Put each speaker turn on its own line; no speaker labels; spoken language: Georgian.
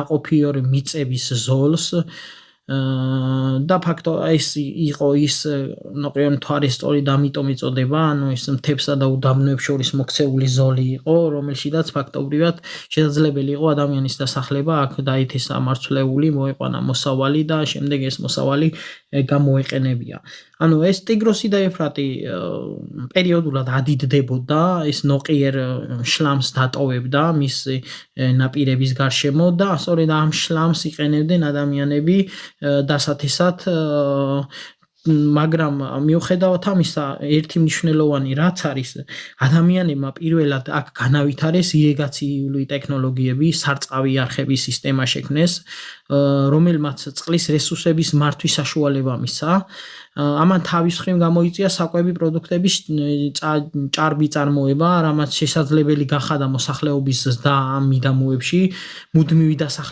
ნაყოფიერი მიწების ზოლს და ფაქტო ეს იყო ის ნოყიერი მთვარის სწორი და ამიტომ იწოდება, ანუ ეს მთებსა და უდაბნოებს შორის მოქცეული ზოლი იყო, რომელშიდაც ფაქტობრივად შესაძლებელი იყო ადამიანის დასახლება აქ დაითეს ამარცვლეული, მოეყვანა მოსავალი და შემდეგ ეს მოსავალი გამოეყენებია. ანუ ეს ტიგროსი და ეფრატი პერიოდულად ადიდდებოდა, ეს ნოყიერ შლამს დატოვებდა მის ნაპირების გარშემო და სწორედ ამ შლამს იყენებდნენ ადამიანები დასათესად, მაგრამ მიუხედავად ამისა, ერთი მნიშვნელოვანი რაც არის, ადამიანებმა პირველად აქ განავითარეს ირიგაციული ტექნოლოგიები, სარწყავი არხების სისტემა შექმნეს, რომელმაც წყლის რესურსების მართვის საშუალება მისცა. ამან თავის მხრივ გამოიწვია საკვები პროდუქტების ჭარბი წარმოება, რამაც შესაძლებელი გახადა მოსახლეობის ზრდა ამ მიდამოებში, მუდმივი დასახლება